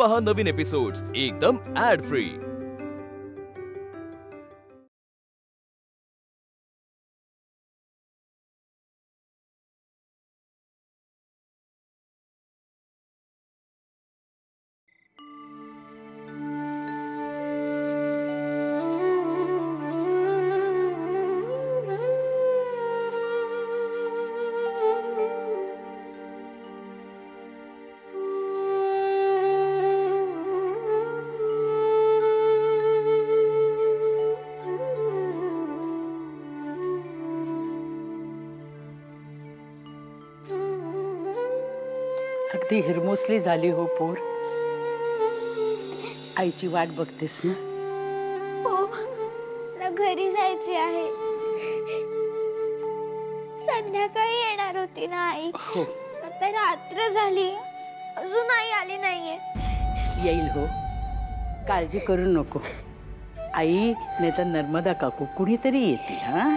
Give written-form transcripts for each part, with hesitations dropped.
पहा नवीन एपिसोड्स एकदम add free. अगदी हिरमोसली झाली हो पोर। आईची वाट बघतेस ना? हो, मला घरी जायचे आहे। संध्याकाळी येणार होती ना आई? हो। आता रात्र झाली, अजून आई आली नाहीये। येईल हो, काळजी करू नको। आई नाही तर नर्मदा काकू कुणीतरी येतील। हा,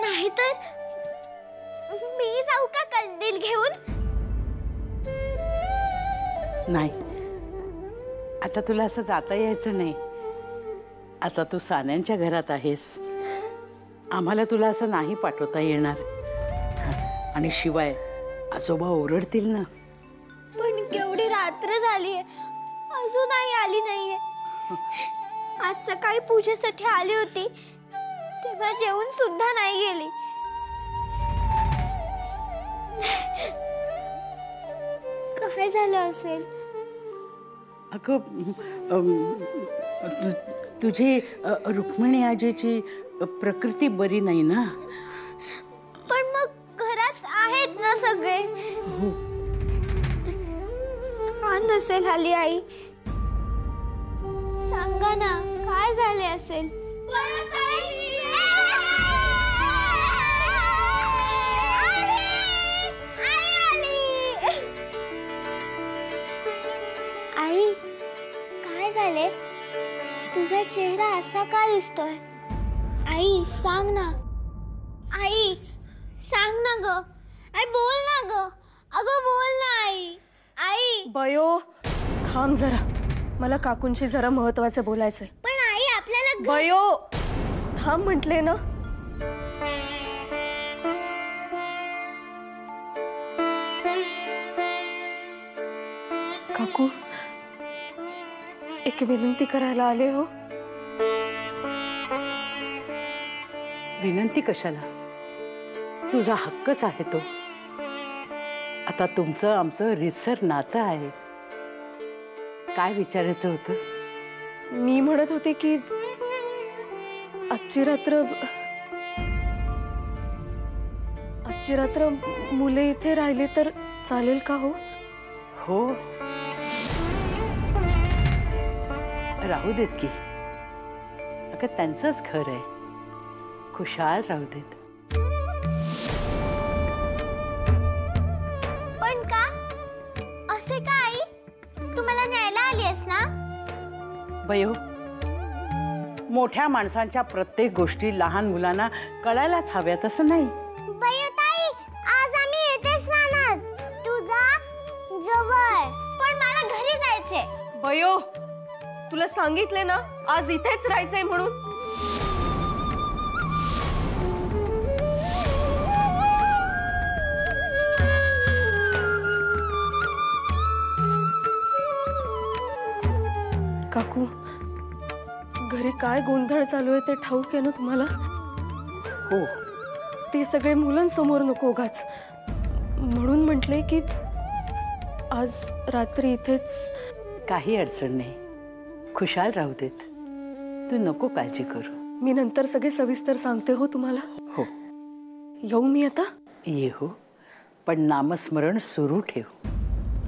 नाहीतर मी जाऊ का कंदील घेऊन? नाही, आता तुला असं जाता यायचं नाही। आता तू सान्यांच्या घरात आहेस, आम्हाला तुला असं नाही पाठवता येणार। आणि शिवाय आजोबा ओरडतील ना। पण केवढी रात्र झालीये, अजून आई आली नाहीये। आज सकाळी पूजेसाठी आली होती, तेव्हा जेवून सुद्धा नाही गेली। काय झालं असेल? अगं, तुझी रुक्मिणी आजीची प्रकृती बरी नाही ना। पण मग घरात आहेत ना सगळे? का नसेल आली आई? सांगा ना, काय झाले असेल? आई, काय झाले? तुझा चेहरा असा का दिसतोय? आई सांग ना, आई सांग ना ग, आई बोल ना ग, अगं बोल ना आई, आई। बयो, थांब जरा, मला काकूंशी जरा महत्वाचं बोलायचंय। पण आई आपल्याला बयो, थांब म्हटले ना। काकू, एक विनंती करायला आले हो। विनंती कशाला? तुझा हक्कच आहे तो। आता तुमचं आमचं रीतसर नातं आहे। काय विचारायचं होतं? मी म्हणत होते की आजची रात्र मुले इथे राहिले तर चालेल का हो? हो, राहू देत की। अगं, त्यांचंच घर आहे, खुशाल राहू देत। पण का असे का आई? तू मला न्यायला आलीस ना? बयो, मोठ्या माणसांच्या प्रत्येक गोष्टी लहान मुलांना कळायलाच हव्यात असं नाही। बयो ताई, आज आम्ही येतेच राहणार, तुझा जवळ। पण मला घरी जायचे। बयो, तुला सांगितले ना आज इथेच राहायचंय म्हणून। काकू, घरी काय गोंधळ चालू आहे ते ठाऊक आहे ना तुम्हाला? हो, ते सगळे मुलांसमोर नको उगाच, म्हणून म्हटले की आज रात्री इथेच। काही अडचण नाही, खुशाल राहू देत। तू नको काळजी करू, मी नंतर सगळे सविस्तर सांगते हो तुम्हाला। हो, येऊ मी आता? ये हो, पण नामस्मरण सुरू ठेव।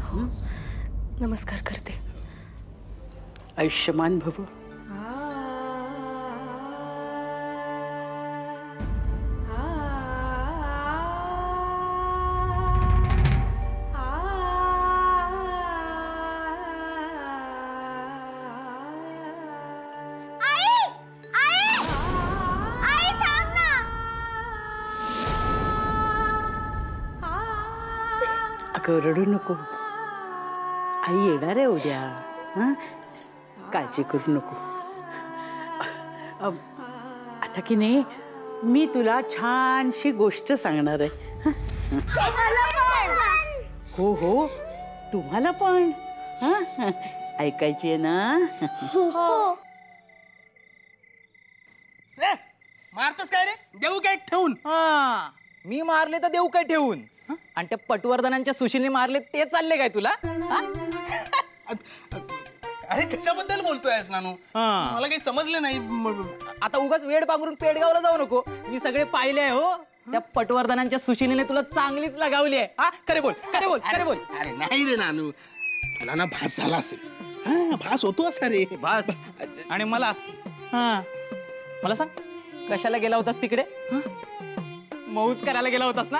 हो, नमस्कार करते। आयुष्यमान भव। अगं, रडू नको। आई येणार आहे उद्या. हं? काळजी करू नको. आता की नाही मी तुला छानशी गोष्ट सांगणार आहे. हो हो तुम्हाला पण. हं? ऐकायची आहे ना? हो. मारतोस काय रे? देऊ काय ठेवून? हा मी मारले तर देऊ काय ठेवून? आणि त्या पटवर्धनांच्या सुशीलने मारले ते चालले काय तुला? अरे कशाबद्दल बोलतोयस नानू? हा. मला काही समजलं नाही. आता उगाच वेड पांघरून पेडगावला जाऊ नको. मी सगळे पाहिले आहे हो. त्या पटवर्धनांच्या सुशीलीने तुला चांगलीच लगावली आहे. हा खरे बोल खरे बोल खरे बोल. अरे नाही रे नानू, तुला ना भास झाला असेल. हा भास होतो असा रे. बस. आणि मला हा मला सांग कशाला गेला होतास तिकडे? मौज करायला गेला होतास ना?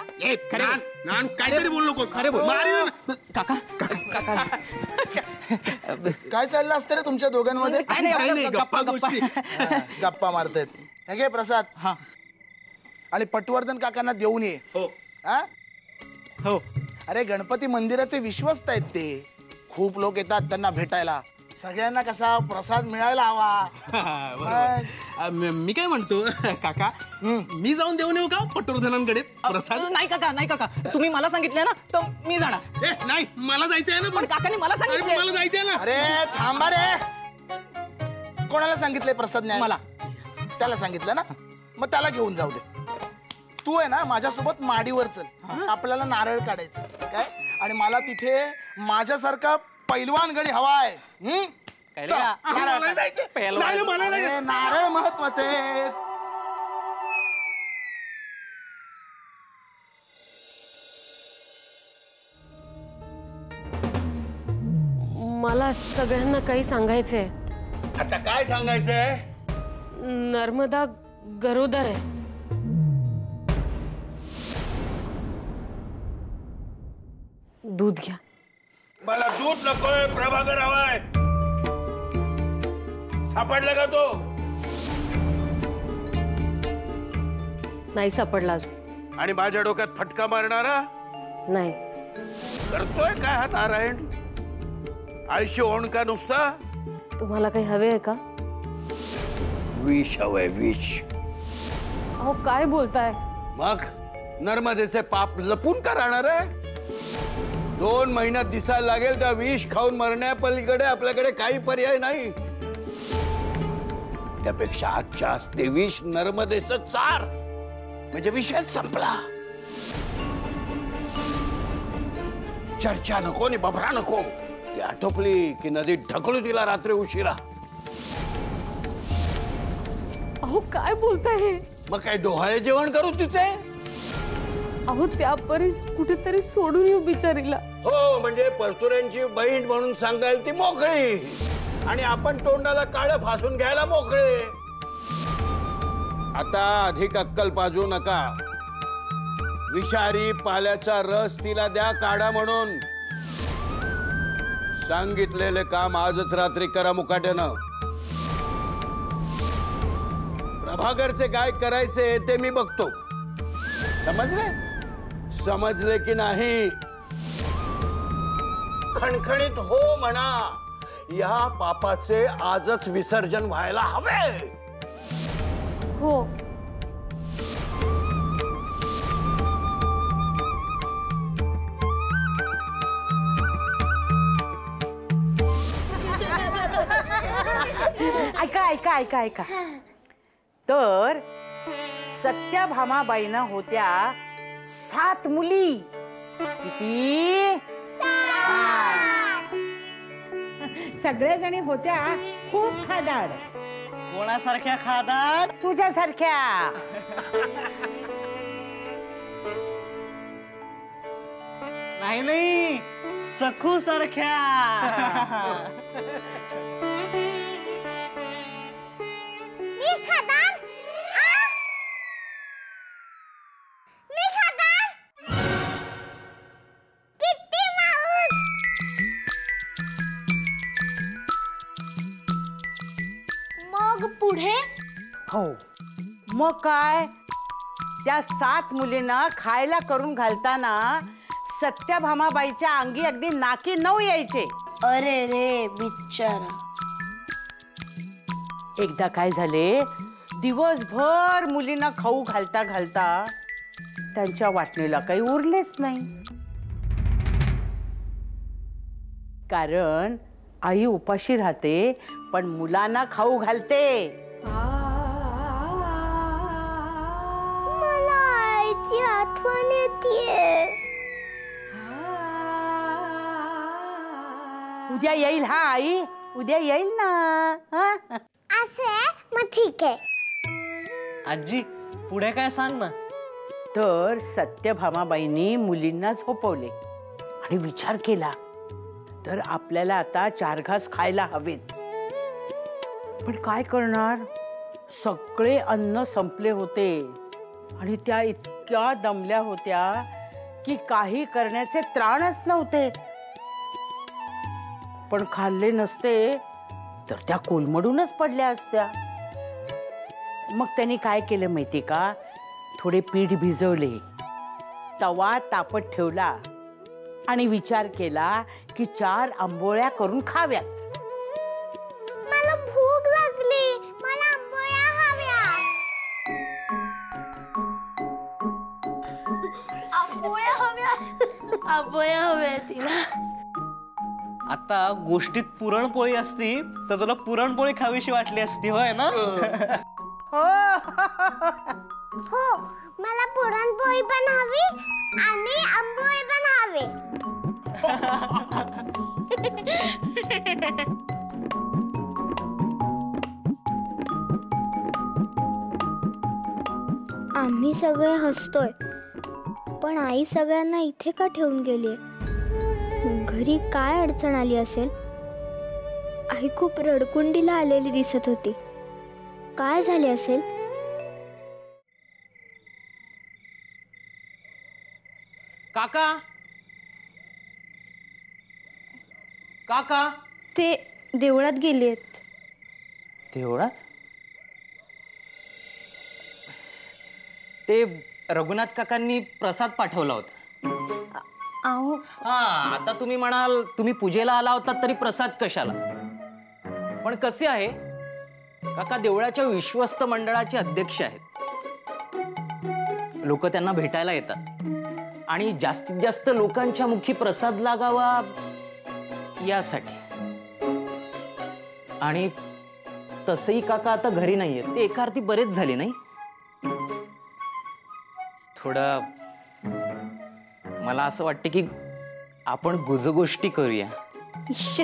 खरे नानू काहीतरी बोल नको. खरे बोल. काका काका काय चाललं असतं रे तुमच्या दोघांमध्ये? काय नाही, काय नाही, गप्पा गप्पा गप्पा गोष्टी. गप्पा मारतायत. हे घे प्रसाद. हा आणि पटवर्धन काकांना देऊन ये. हो हा? हो. अरे गणपती मंदिराचे विश्वस्त आहेत ते. खूप लोक येतात त्यांना भेटायला. सगळ्यांना कसा प्रसाद मिळायला हवा. मी काय म्हणतो काका, मी जाऊन देऊन येऊ का पटवर्धनांकडे प्रसाद? नाही काका नाही काका तुम्ही मला सांगितलं ना तर मी जाणार. ए नाही, मला जायचं आहे ना. पण काकांनी मला अरे, सांगितलं. मला जायचंय ना. अरे थांबा रे. कोणाला सांगितलंय प्रसाद न्याय? मला. त्याला सांगितलं ना, मग त्याला घेऊन जाऊ दे. तू आहे ना माझ्यासोबत माडीवर चल. आपल्याला नारळ काढायचं काय. आणि मला तिथे माझ्यासारखा पैलवान गडी हवाय. कळलं का? मला जायचंय. पहिलवान. नाही, मला नाही. अरे, नारळ महत्वाचे आहेत. मला सगळ्यांना काही सांगायचंय. आता काय सांगायचंय? नर्मदा गरोदर आहे. दूध घ्या. मला दूध नकोय, प्रभाकर हवाय. सापडला का तो? नाही सापडला अजून. आणि माझ्या डोक्यात फटका मारणारा नाही. करतोय काय हा नारायण? आयुष्य ओण का नुसता? तुम्हाला काही हवे आहे का? विष हवंय, विष. अहो काय बोलताय? मग नर्मदेचे पाप लपून का राहणार आहे? 2 महिन्यात दिसायला लागेल. त्या विष खाऊन मरण्यापलीकडे आपल्याकडे काही पर्याय नाही. त्यापेक्षा आजच्या आज ते विष नर्मदेचं चार, म्हणजे विषयच संपला. चर्चा नको आणि बभरा नको. ती आटोपली की नदीत ढकलू तिला रात्री उशिरा. अहो काय बोलताय हे? मग काय डोहाळे जेवण करू तिचे? अहो त्या परीस कुठेतरी सोडून येऊ बिचारीला. हो, म्हणजे परचुऱ्यांची बहीण म्हणून सांगायला ती मोकळी आणि आपण तोंडाला काळं फासून घ्यायला मोकळे. आता अधिक अक्कल पाजू नका. विषारी पाल्याचा रस तिला द्या काढा म्हणून. सांगितलेले काम आजच रात्री करा मुकाट्यानं. प्रभाकरचे काय करायचे ते मी बघतो. समजले? समजले की नाही? खणखणीत हो म्हणा. या पापाचे आजच विसर्जन व्हायला हवे. हो. ऐका ऐका ऐका ऐका. तर सत्यभामाबाईंना होत्या 7 मुली. किती? 7. सगळ्या जणी होत्या खूप खादाड. कोणासारख्या खादाड? तुझ्यासारख्या. नाही नाही सखू सारख्या. मी खादार? मी खादार? किती माऊस? मग पुढे? हो मग काय. त्या 7 मुलींना खायला करून घालताना सत्यभामाबाईच्या अंगी अगदी नाकी 9 यायचे. अरे रे बिचारा. एकदा काय झाले, दिवसभर मुलींना खाऊ घालता घालता त्यांच्या वाटणीला काही उरलेच नाही. कारण आई उपाशी राहते पण मुलांना खाऊ घालते. मला आईची आठवण येते. उद्या येईल हा आई, उद्या येईल ना. हा? असे मग ठीक आहे. आजी पुढे काय सांग ना. तर सत्यभामाबाईंनी मुलींना झोपवले आणि विचार केला तर आपल्याला आता 4 घास खायला हवेत. पण काय करणार, सगळे अन्न संपले होते आणि त्या इतक्या दमल्या होत्या की काही करण्याचे त्राणच नव्हते. पण खाल्ले नसते तर त्या कोलमडूनच पडल्या असत्या. मग त्यांनी काय केलं माहिती का, थोडे पीठ भिजवले, तवा तापत ठेवला आणि विचार केला की 4 आंबोळ्या करून खाव्यात. मला भूक लागली, मला आंबोळ्या हव्या. आंबोळ्या हव्या. आंबोळ्या हव्या तिला. आता गोष्टीत पुरणपोळी असती तर तुला पुरणपोळी खावीशी वाटली असती, होय ना. हो, मला पुरणपोळी पण हवी आणि आंबोळी पण हवे. आम्ही सगळे हसतोय पण आई सगळ्यांना इथे का ठेवून गेली? घरी काय अडचण आली असेल? आई खूप रडकुंडीला आलेली दिसत होती. काय झाले असेल? काका काका ते देवळात गेलेत. देवळात? ते रघुनाथ काकांनी प्रसाद पाठवला होता. अहो हा, आता तुम्ही म्हणाल तुम्ही पूजेला आला होता तरी प्रसाद कशाला. पण कसे आहे काका, देवळाच्या विश्वस्त मंडळाचे अध्यक्ष आहेत. लोक त्यांना भेटायला येतात आणि जास्तीत जास्त लोकांच्या मुखी प्रसाद लागावा यासाठी. आणि तसंही काका आता घरी नाहीये, ते एका अर्थी बरेच झाले नाही. थोडं मला असं वाटतं की आपण गुजगोष्टी करूया. इश्श.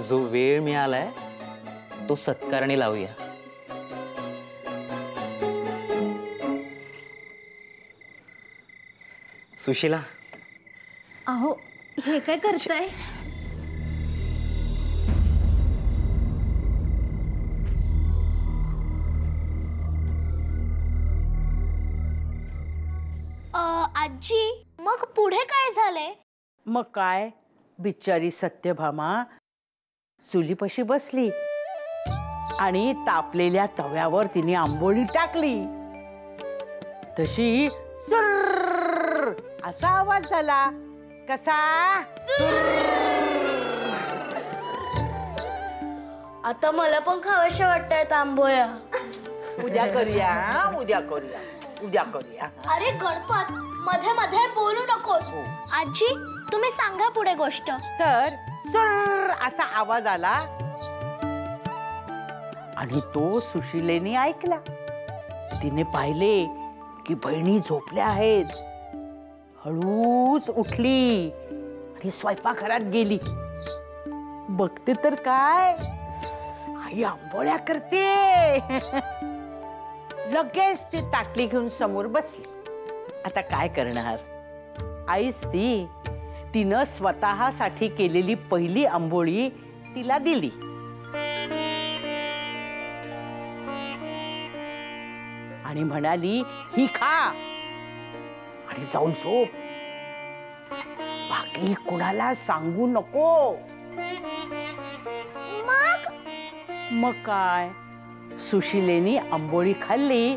जो वेळ मिळालाय तो सत्कारणी लावूया. सुशीला, अहो हे काय करताय? आजी, मग पुढे काय झाले? मग काय, बिचारी सत्यभामा चुलीपाशी बसली आणि तापलेल्या तव्यावर तिने आंबोळी टाकली. तशी चुर्र असा आवाज झाला. कसा? आता मला पण खावाशा वाटतायत आंबोळ्या. उद्या करूया, उद्या करूया, उद्या करूया. अरे गणपत, मध्ये मध्ये बोलू नकोस. आजी, तुम्ही सांगा पुढे गोष्ट. तर सुर असा आवाज आला आणि तो सुशीलेने ऐकला. तिने पाहिले की बहिणी झोपल्या आहेत. हळूच उठली आणि स्वयंपाकघरात गेली. बघते तर काय, आई आंबोळ्या करते. लगेच ती ताटली घेऊन समोर बसली. आता काय करणार, आईच ती. तिनं स्वतःसाठी केलेली पहिली आंबोळी तिला दिली. आणि म्हणाली, ही खा आणि जाऊन झोप. बाकी कुणाला सांगू नको. मग काय, सुशीलेनी आंबोळी खाल्ली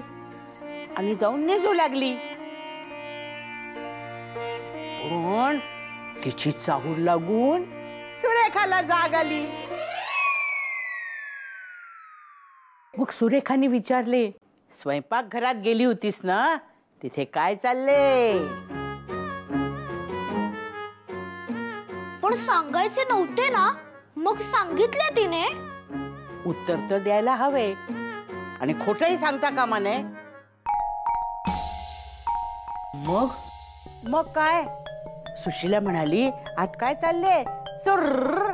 आणि जाऊन नेजू लागली. पण तिची चाहूल लागून सुरेखाला जाग आली. मग सुरेखाने विचारले, स्वयंपाक घरात गेली होतीस ना, तिथे काय चालले? पण सांगायचे नव्हते ना, मग सांगितले तिने. उत्तर तर द्यायला हवे आणि खोटंही सांगता कामा नये. मग काय? सुशीला म्हणाली, आज काय चालले? सुर्र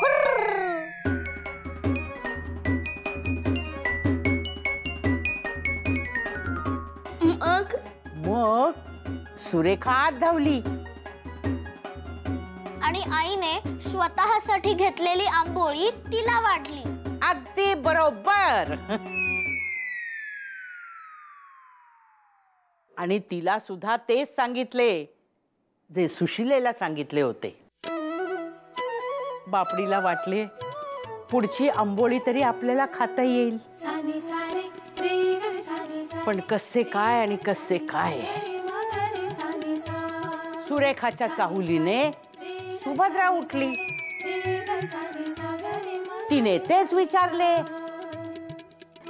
हुर्र. मग सुरेखा आत धावली आणि आईने स्वतःसाठी घेतलेली आंबोळी तिला वाढली. अगदी बरोबर. आणि तिला सुद्धा तेच सांगितले जे सुशिलेला सांगितले होते. बापडीला वाटले पुढची आंबोळी तरी आपल्याला खाता येईल. पण कसे काय आणि कसे काय. सुरेखाच्या चाहुलीने सुभद्रा उठली. तिने तेच विचारले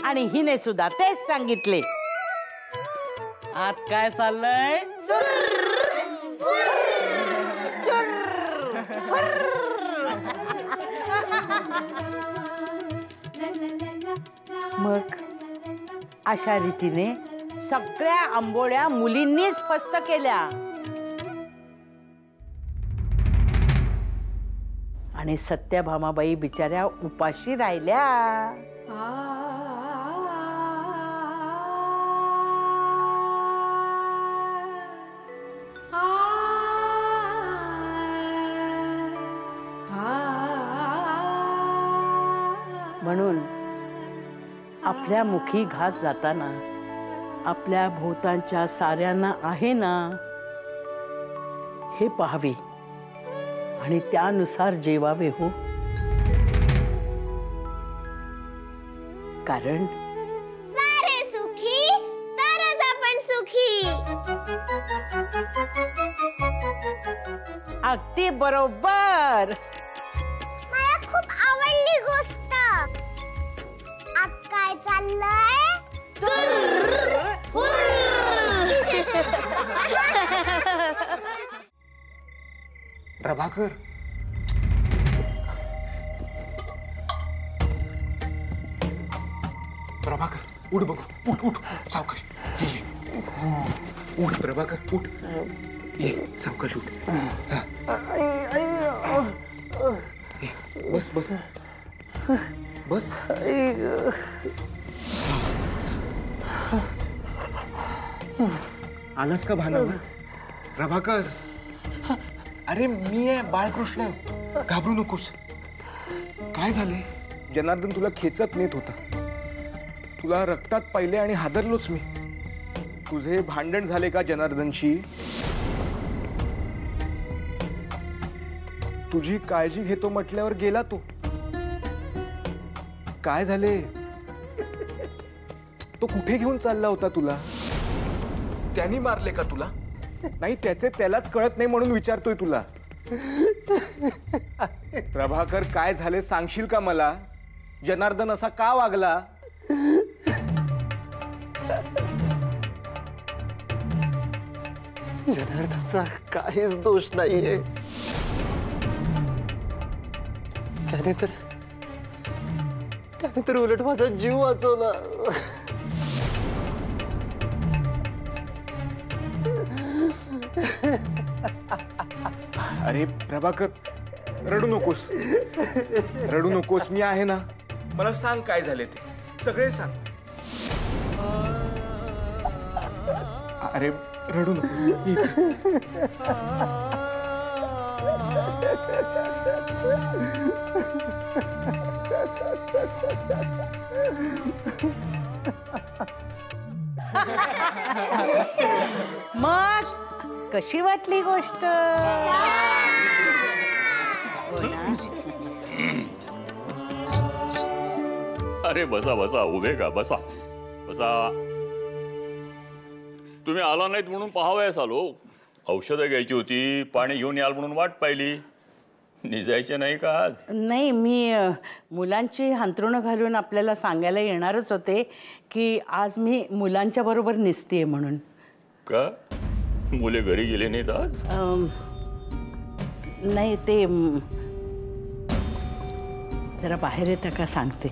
आणि हिने सुद्धा तेच सांगितले. आज काय चाललंय? मग अशा रीतीने सगळ्या आंबोळ्या मुलींनीच फस्त केल्या आणि सत्यभामाबाई बिचाऱ्या उपाशी राहिल्या. म्हणून आपल्या मुखी घास जाताना आपल्या भोवतांच्या साऱ्यांना आहे ना हे पाहावे आणि त्यानुसार जेवावे हो. कारण सारे सुखी तरच आपण सुखी. अगदी बरोबर. मला खूप आवडली गोष्ट. आज काय चाललंय? प्रभाकर, प्रभाकर उठ बघू. उठ उठ सावकाश. उठ प्रभाकर उठ. ये सावकाश उठ. बस बस बस. आलास का भानावर? प्रभाकर, अरे मी आहे बाळकृष्ण. घाबरू नकोस. काय झाले? जनार्दन तुला खेचत नेत होता. तुला रक्तात पाहिले आणि हादरलोच मी. तुझे भांडण झाले का जनार्दनशी? तुझी काळजी घेतो म्हटल्यावर गेला तो. काय झाले? तो कुठे घेऊन चालला होता तुला? त्यांनी मारले का तुला? नाही, त्याचे त्यालाच कळत नाही म्हणून विचारतोय तुला. प्रभाकर, काय झाले सांगशील का मला? जनार्दन असा का वागला? जनार्दनचा काहीच दोष नाहीये. त्याने तर उलट माझा जीव वाचवला. अरे प्रभाकर, रडू नकोस. रडू नकोस, मी आहे ना. मला सांग काय झाले ते सगळे सांग. अरे रडू नकोस. मग कशी वाटली गोष्ट? अरे बसा बसा, उभे का? बसा बसा. तुम्ही आला नाहीत म्हणून पाहावयास आलो. औषधं घ्यायची होती, पाणी घेऊन याल म्हणून वाट पाहिली. निजायचे नाही का आज? नाही, मी मुलांची हांतरुणं घालून आपल्याला सांगायला येणारच होते की आज मी मुलांच्या बरोबर निसतीये म्हणून. का मुले घरी गेले नाहीत आज? नाही, ते जरा बाहेर येतं का सांगते.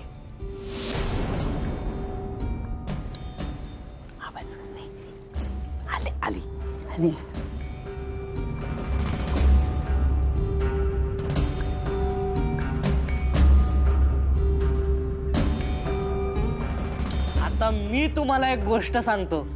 आवाज नाही. आली आणि आता मी तुम्हाला एक गोष्ट सांगतो.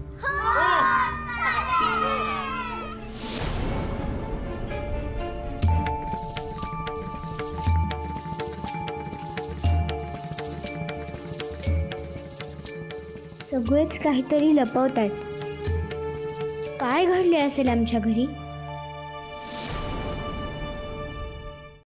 सगळेच काहीतरी लपवतायत. काय घडले असेल आमच्या घरी?